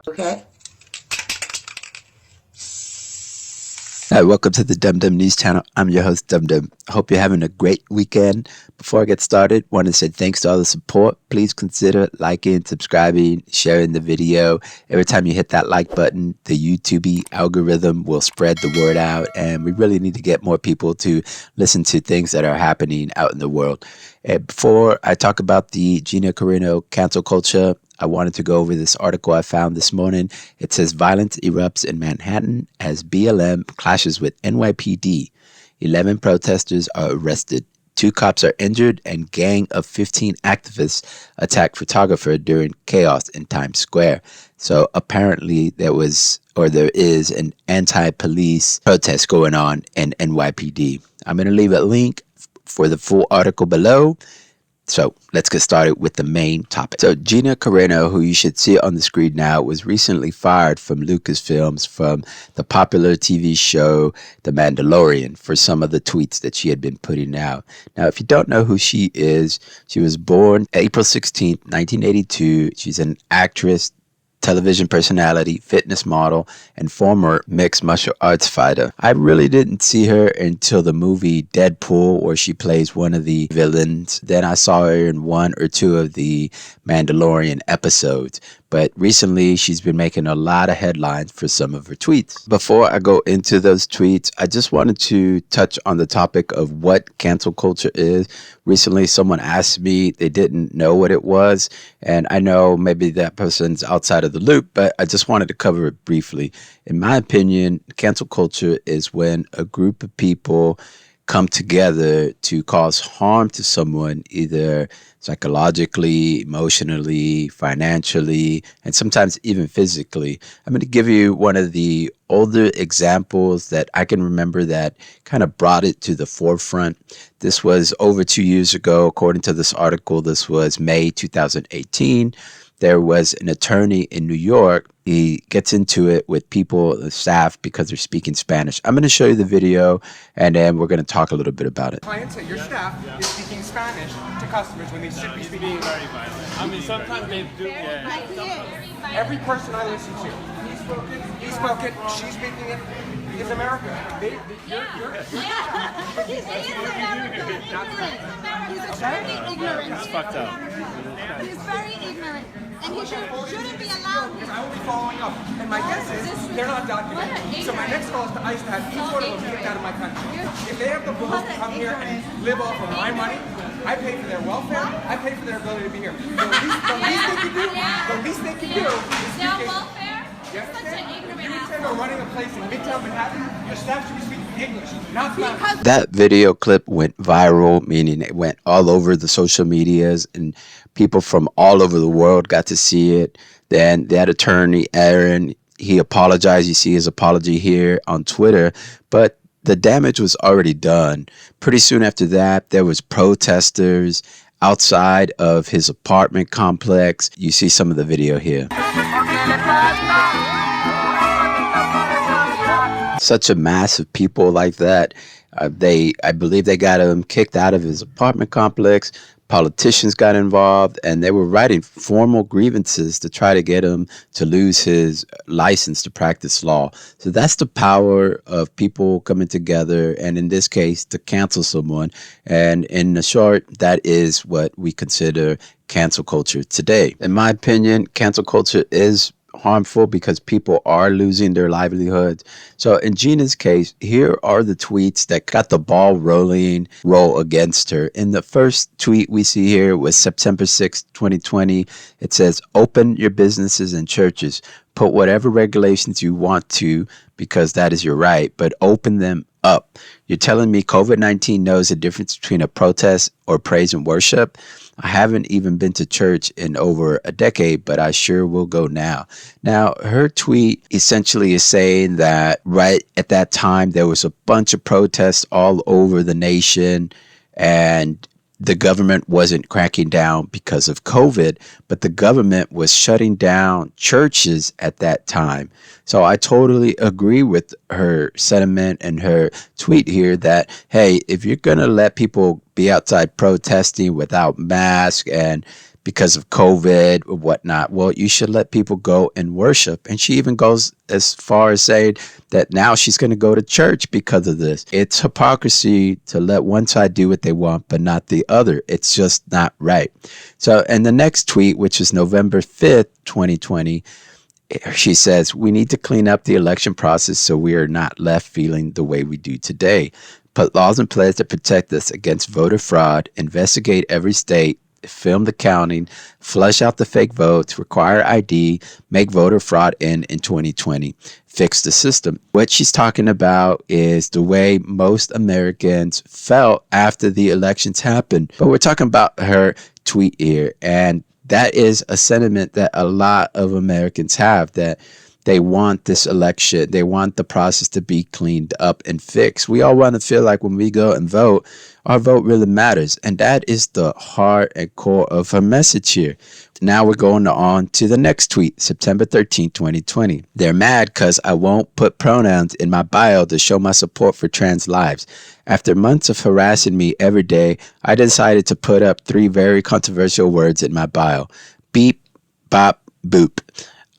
Okay. Hi, welcome to the Dum Dum News Channel. I'm your host, Dum Dum. I hope you're having a great weekend. Before I get started, I want to say thanks to all the support. Please consider liking, subscribing, sharing the video. Every time you hit that like button, the YouTube algorithm will spread the word out, and we really need to get more people to listen to things that are happening out in the world. And before I talk about the Gina Carano cancel culture, I wanted to go over this article I found this morning. It says violence erupts in Manhattan as BLM clashes with NYPD. 11 protesters are arrested. 2 cops are injured and gang of 15 activists attack photographer during chaos in Times Square. So apparently there is an anti-police protest going on in NYPD. I'm going to leave a link for the full article below. So let's get started with the main topic. So Gina Carano, who you should see on the screen now, was recently fired from Lucasfilms from the popular TV show The Mandalorian for some of the tweets that she had been putting out. Now, if you don't know who she is, she was born April 16th, 1982. She's an actress, television personality, fitness model, and former mixed martial arts fighter. I really didn't see her until the movie Deadpool, where she plays one of the villains. Then I saw her in 1 or 2 of the Mandalorian episodes. But recently, she's been making a lot of headlines for some of her tweets. Before I go into those tweets, I just wanted to touch on the topic of what cancel culture is. Recently, someone asked me, they didn't know what it was. And I know maybe that person's outside of the loop, but I just wanted to cover it briefly. In my opinion, cancel culture is when a group of people come together to cause harm to someone, either psychologically, emotionally, financially, and sometimes even physically. I'm going to give you one of the older examples that I can remember that kind of brought it to the forefront. This was over 2 years ago. According to this article, this was May 2018. There was an attorney in New York. He gets into it with people, the staff, because they're speaking Spanish. I'm going to show you the video, and then we're going to talk a little bit about it. Clients at your staff is speaking Spanish to customers when they should be speaking very violent. I mean, sometimes they do. Yeah. Every person I listen to, he spoke it, she's speaking it, is America. He's very ignorant. It's fucked up. He's very ignorant. And he shouldn't be allowed. I will be following up. And my guess is they're not documented. So my next call is to ICE to have each one of them kicked out of my country. If they have the balls to come here and live off of my money, I pay for their welfare, I pay for their ability to be here. The least they can do is Their welfare? Such an ignorant asshole. You're running a place in Midtown Manhattan, your staff should be speaking English, not Spanish. That video clip went viral, meaning it went all over the social medias, and people from all over the world got to see it. Then that attorney, Aaron, he apologized. You see his apology here on Twitter, but the damage was already done. Pretty soon after that, there was protesters outside of his apartment complex. You see some of the video here. Such a mass of people like that. I believe they got him kicked out of his apartment complex. Politicians got involved, and they were writing formal grievances to try to get him to lose his license to practice law. So that's the power of people coming together, and in this case, to cancel someone. And in the short, that is what we consider cancel culture today. In my opinion, cancel culture is harmful because people are losing their livelihoods. So in Gina's case, here are the tweets that got the ball roll against her. In the first tweet we see here was September 6th, 2020. It says, open your businesses and churches. Put whatever regulations you want to, because that is your right, but open them up. You're telling me COVID-19 knows the difference between a protest or praise and worship? I haven't even been to church in over a decade, but I sure will go now. Now, her tweet essentially is saying that right at that time, there was a bunch of protests all over the nation, and the government wasn't cracking down because of COVID, but the government was shutting down churches at that time. So I totally agree with her sentiment and her tweet here that, hey, if you're going to let people be outside protesting without masks and because of COVID or whatnot. Well, you should let people go and worship. And she even goes as far as saying that now she's going to go to church because of this. It's hypocrisy to let one side do what they want, but not the other. It's just not right. So, and the next tweet, which is November 5th, 2020, she says, we need to clean up the election process so we are not left feeling the way we do today. Put laws in place to protect us against voter fraud, investigate every state, film the counting, flush out the fake votes, require ID, make voter fraud end in 2020, fix the system. What she's talking about is the way most Americans felt after the elections happened. But we're talking about her tweet here, and that is a sentiment that a lot of Americans have, that they want this election, they want the process to be cleaned up and fixed. We all want to feel like when we go and vote, our vote really matters. And that is the heart and core of her message here. Now we're going on to the next tweet, September 13, 2020. They're mad because I won't put pronouns in my bio to show my support for trans lives. After months of harassing me every day, I decided to put up 3 very controversial words in my bio. Beep, bop, boop.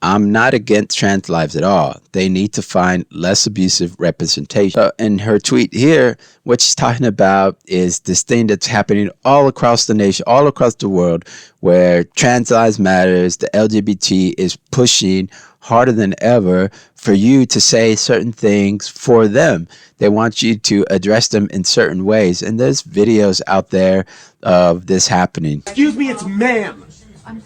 I'm not against trans lives at all. They need to find less abusive representation. So in her tweet here, what she's talking about is this thing that's happening all across the nation, all across the world, where trans lives matters, the LGBT is pushing harder than ever for you to say certain things for them. They want you to address them in certain ways. And there's videos out there of this happening. Excuse me, it's ma'am.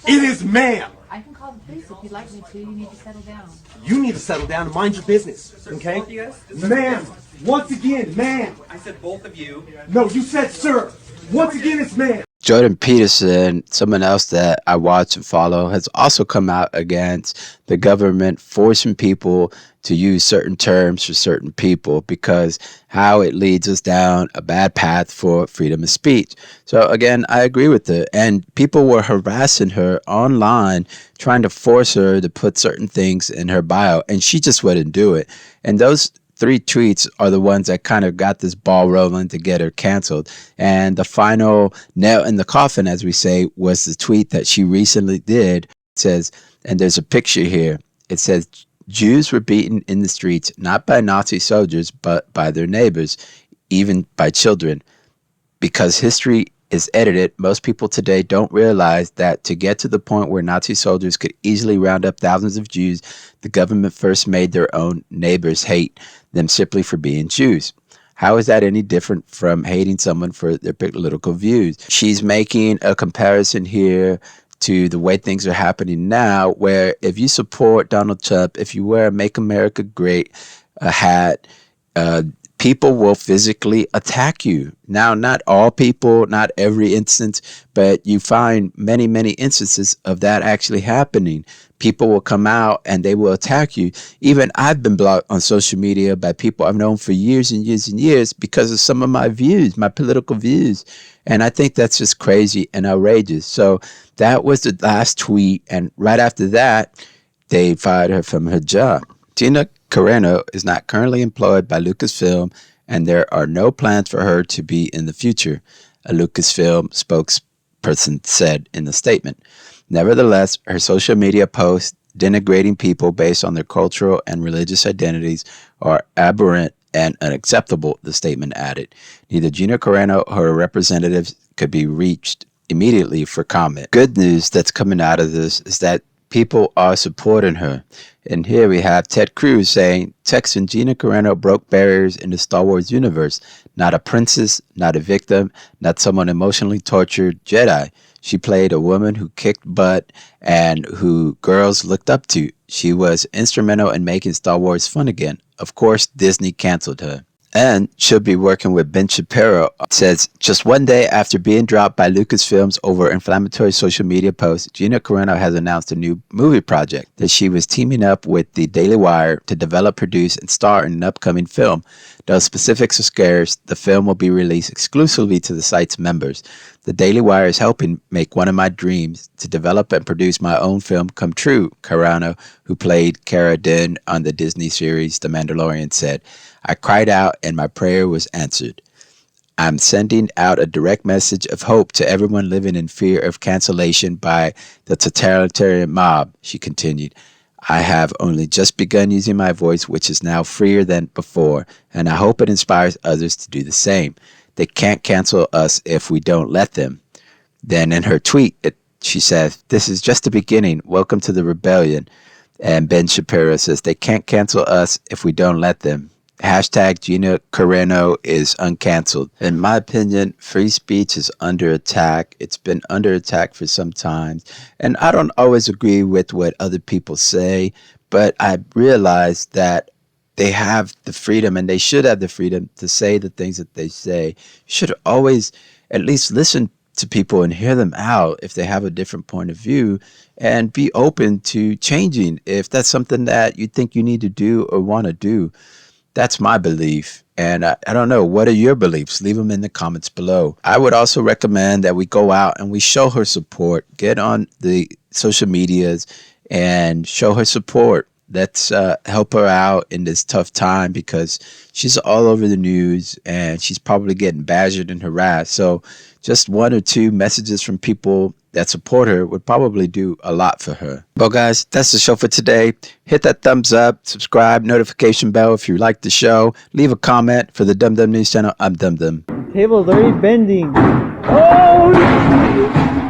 It is ma'am. I can call the police if you'd like me to. You need to settle down. You need to settle down and mind your business, okay? Both of you guys? Ma'am, once again, ma'am. I said both of you. No, you said sir. Once again, it's ma'am. Jordan Peterson, someone else that I watch and follow, has also come out against the government forcing people to use certain terms for certain people because how it leads us down a bad path for freedom of speech. So again, I agree with her. And people were harassing her online, trying to force her to put certain things in her bio, and she just wouldn't do it. And those 3 tweets are the ones that kind of got this ball rolling to get her canceled. And the final nail in the coffin, as we say, was the tweet that she recently did. It says, and there's a picture here. It says, Jews were beaten in the streets, not by Nazi soldiers, but by their neighbors, even by children. Because history is edited, most people today don't realize that to get to the point where Nazi soldiers could easily round up thousands of Jews, the government first made their own neighbors hate them simply for being Jews. How is that any different from hating someone for their political views? She's making a comparison here to the way things are happening now, where if you support Donald Trump, if you wear a Make America Great hat, people will physically attack you. Now, not all people, not every instance, but you find many, many instances of that actually happening. People will come out and they will attack you. Even I've been blocked on social media by people I've known for years and years and years because of some of my views, my political views. And I think that's just crazy and outrageous. So that was the last tweet. And right after that, they fired her from her job. Gina Carano is not currently employed by Lucasfilm, and there are no plans for her to be in the future, a Lucasfilm spokesperson said in the statement. Nevertheless, her social media posts denigrating people based on their cultural and religious identities are aberrant and unacceptable, the statement added. Neither Gina Carano or her representatives could be reached immediately for comment. Good news that's coming out of this is that people are supporting her. And here we have Ted Cruz saying, Texan Gina Carano broke barriers in the Star Wars universe. Not a princess, not a victim, not someone emotionally tortured Jedi. She played a woman who kicked butt and who girls looked up to. She was instrumental in making Star Wars fun again. Of course, Disney canceled her. And she'll be working with Ben Shapiro. It says, just one day after being dropped by Lucasfilms over inflammatory social media posts, Gina Carano has announced a new movie project that she was teaming up with the Daily Wire to develop, produce, and star in an upcoming film. Though specifics are scarce, the film will be released exclusively to the site's members. The Daily Wire is helping make one of my dreams to develop and produce my own film come true, Carano, who played Cara Dune on the Disney series The Mandalorian, said. I cried out and my prayer was answered. I'm sending out a direct message of hope to everyone living in fear of cancellation by the totalitarian mob, she continued. I have only just begun using my voice, which is now freer than before, and I hope it inspires others to do the same. They can't cancel us if we don't let them. Then in her tweet, she says, this is just the beginning. Welcome to the rebellion. And Ben Shapiro says, they can't cancel us if we don't let them. Hashtag Gina Carano is uncanceled. In my opinion, free speech is under attack. It's been under attack for some time. And I don't always agree with what other people say, but I realize that they have the freedom, and they should have the freedom to say the things that they say. You should always at least listen to people and hear them out if they have a different point of view, and be open to changing if that's something that you think you need to do or want to do. That's my belief. And I don't know, what are your beliefs? Leave them in the comments below. I would also recommend that we go out and we show her support. Get on the social medias and show her support. Let's help her out in this tough time, because she's all over the news and she's probably getting badgered and harassed. So just one or two messages from people that support her would probably do a lot for her. Well, guys, that's the show for today. Hit that thumbs up, subscribe, notification bell if you like the show. Leave a comment. For the Dum Dum News Channel, I'm Dum Dum. Table's already bending. Oh!